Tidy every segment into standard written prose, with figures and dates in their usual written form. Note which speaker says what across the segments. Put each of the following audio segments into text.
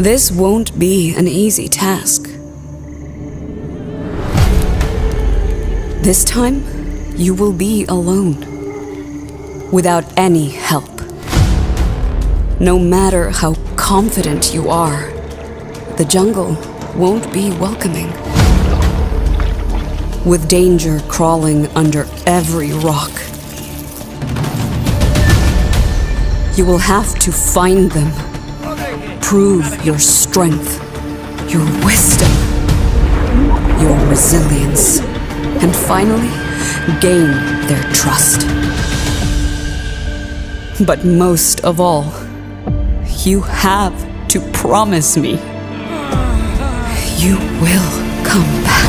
Speaker 1: This won't be an easy task. This time, you will be alone, without any help. No matter how confident you are, the jungle won't be welcoming. With danger crawling under every rock, you will have to find them. Prove your strength, your wisdom, your resilience, and finally, gain their trust. But most of all, you have to promise me you will come back.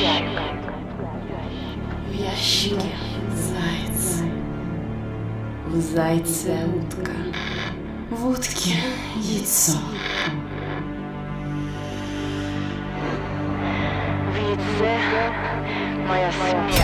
Speaker 2: В ящике заяц. В зайце утка. В утке яйцо.
Speaker 3: В яйце моя смерть.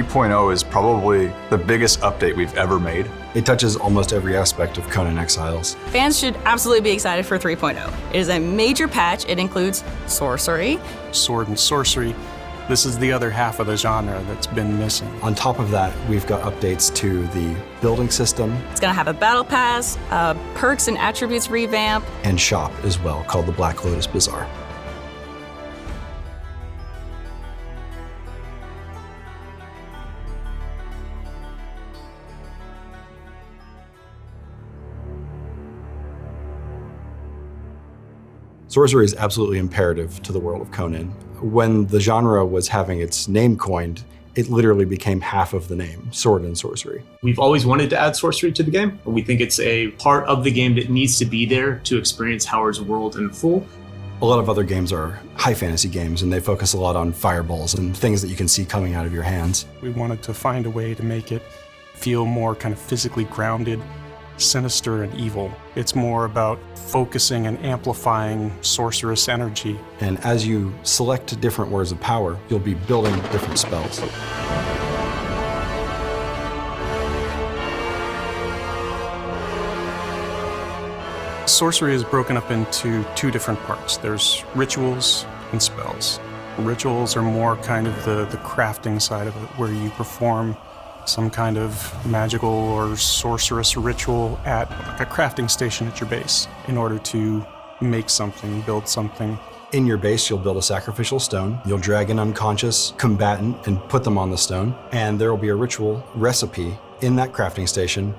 Speaker 4: 3.0 is probably the biggest update we've ever made.
Speaker 5: It touches almost every aspect of Conan Exiles.
Speaker 6: Fans should absolutely be excited for 3.0. It is a major patch. It includes sorcery.
Speaker 7: Sword and sorcery. This is the other half of the genre that's been missing.
Speaker 5: On top of that, we've got updates to the building system.
Speaker 6: It's gonna have a battle pass, perks and attributes revamp.
Speaker 5: And shop as well, called the Black Lotus Bazaar. Sorcery is absolutely imperative to the world of Conan. When the genre was having its name coined, it literally became half of the name, sword and sorcery.
Speaker 8: We've always wanted to add sorcery to the game. We think it's a part of the game that needs to be there to experience Howard's world in full.
Speaker 5: A lot of other games are high fantasy games, and they focus a lot on fireballs and things that you can see coming out of your hands.
Speaker 7: We wanted to find a way to make it feel more kind of physically grounded, sinister and evil. It's more about focusing and amplifying sorceress energy.
Speaker 5: And as you select different words of power, you'll be building different spells.
Speaker 7: Sorcery is broken up into two different parts. There's rituals and spells. Rituals are more kind of the crafting side of it, where you perform some kind of magical or sorcerous ritual at like a crafting station at your base in order to make something, build something.
Speaker 5: In your base, you'll build a sacrificial stone. You'll drag an unconscious combatant and put them on the stone. And there will be a ritual recipe in that crafting station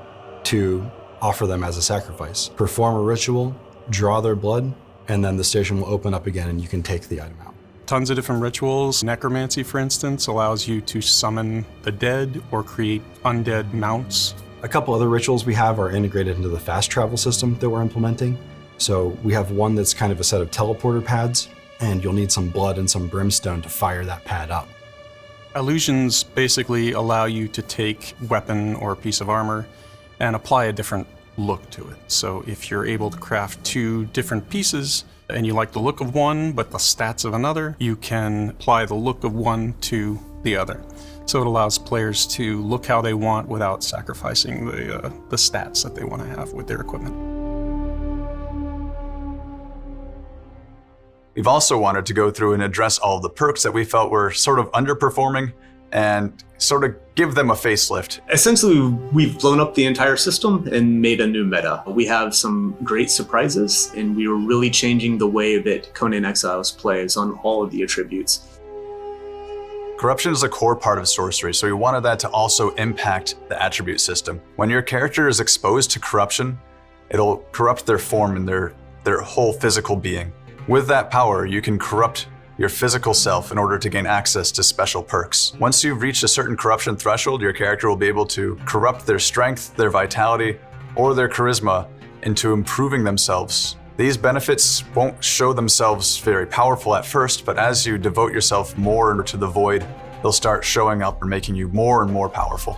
Speaker 5: to offer them as a sacrifice. Perform a ritual, draw their blood, and then the station will open up again and you can take the item out.
Speaker 7: Tons of different rituals. Necromancy, for instance, allows you to summon the dead or create undead mounts.
Speaker 5: A couple other rituals we have are integrated into the fast travel system that we're implementing. So we have one that's kind of a set of teleporter pads, and you'll need some blood and some brimstone to fire that pad up.
Speaker 7: Illusions basically allow you to take a weapon or a piece of armor and apply a different look to it. So if you're able to craft two different pieces and you like the look of one but the stats of another, you can apply the look of one to the other. So it allows players to look how they want without sacrificing the stats that they want to have with their equipment.
Speaker 4: We've also wanted to go through and address all of the perks that we felt were sort of underperforming and sort of give them a facelift.
Speaker 8: Essentially, we've blown up the entire system and made a new meta. We have some great surprises, and we are really changing the way that Conan Exiles plays on all of the attributes.
Speaker 4: Corruption is a core part of sorcery, so we wanted that to also impact the attribute system. When your character is exposed to corruption, it'll corrupt their form and their whole physical being. With that power, you can corrupt your physical self in order to gain access to special perks. Once you've reached a certain corruption threshold, your character will be able to corrupt their strength, their vitality, or their charisma into improving themselves. These benefits won't show themselves very powerful at first, but as you devote yourself more to the void, they'll start showing up and making you more and more powerful.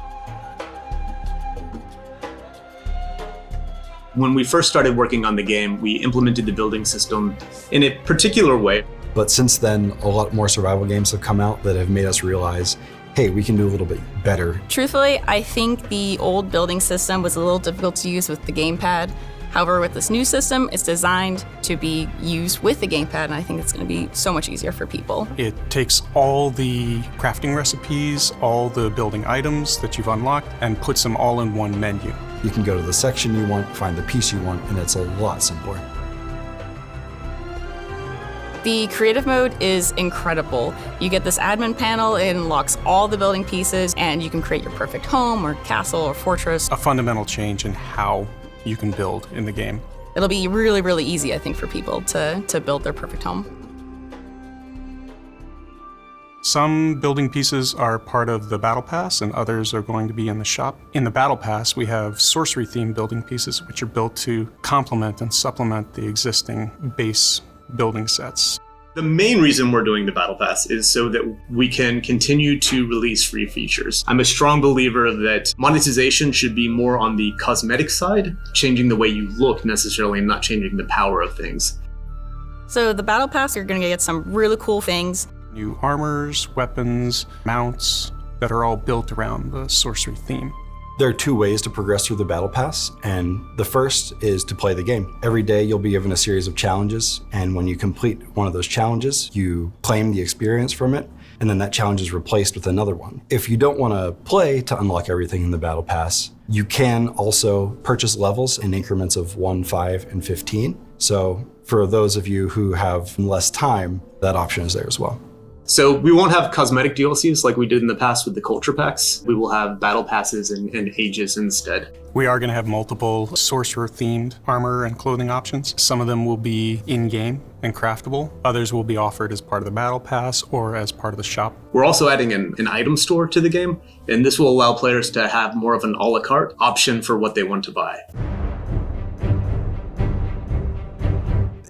Speaker 8: When we first started working on the game, we implemented the building system in a particular way.
Speaker 5: But since then, a lot more survival games have come out that have made us realize, hey, we can do a little bit better.
Speaker 6: Truthfully, I think the old building system was a little difficult to use with the gamepad. However, with this new system, it's designed to be used with the gamepad, and I think it's going to be so much easier for people.
Speaker 7: It takes all the crafting recipes, all the building items that you've unlocked, and puts them all in one menu.
Speaker 5: You can go to the section you want, find the piece you want, and it's a lot simpler.
Speaker 6: The creative mode is incredible. You get this admin panel, it unlocks all the building pieces, and you can create your perfect home or castle or fortress.
Speaker 7: A fundamental change in how you can build in the game.
Speaker 6: It'll be really, really easy, I think, for people to build their perfect home.
Speaker 7: Some building pieces are part of the Battle Pass and others are going to be in the shop. In the Battle Pass, we have sorcery-themed building pieces which are built to complement and supplement the existing base building sets.
Speaker 8: The main reason we're doing the Battle Pass is so that we can continue to release free features. I'm a strong believer that monetization should be more on the cosmetic side, changing the way you look necessarily and not changing the power of things.
Speaker 6: So the Battle Pass, you're going to get some really cool things.
Speaker 7: New armors, weapons, mounts, that are all built around the sorcery theme.
Speaker 5: There are two ways to progress through the Battle Pass, and the first is to play the game. Every day you'll be given a series of challenges, and when you complete one of those challenges, you claim the experience from it, and then that challenge is replaced with another one. If you don't want to play to unlock everything in the Battle Pass, you can also purchase levels in increments of 1, 5, and 15. So for those of you who have less time, that option is there as well.
Speaker 8: So we won't have cosmetic DLCs like we did in the past with the culture packs. We will have battle passes and ages instead.
Speaker 7: We are going to have multiple sorcerer-themed armor and clothing options. Some of them will be in-game and craftable. Others will be offered as part of the battle pass or as part of the shop.
Speaker 8: We're also adding an item store to the game, and this will allow players to have more of an a la carte option for what they want to buy.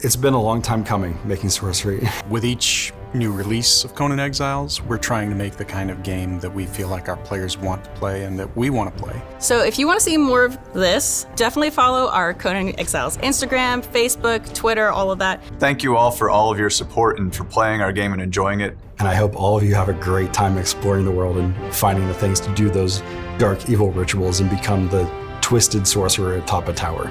Speaker 5: It's been a long time coming, making sorcery.
Speaker 7: With each new release of Conan Exiles, we're trying to make the kind of game that we feel like our players want to play and that we want to play.
Speaker 6: So if you want to see more of this, definitely follow our Conan Exiles Instagram, Facebook, Twitter, all of that.
Speaker 4: Thank you all for all of your support and for playing our game and enjoying it.
Speaker 5: And I hope all of you have a great time exploring the world and finding the things to do those dark, evil rituals and become the twisted sorcerer atop a tower.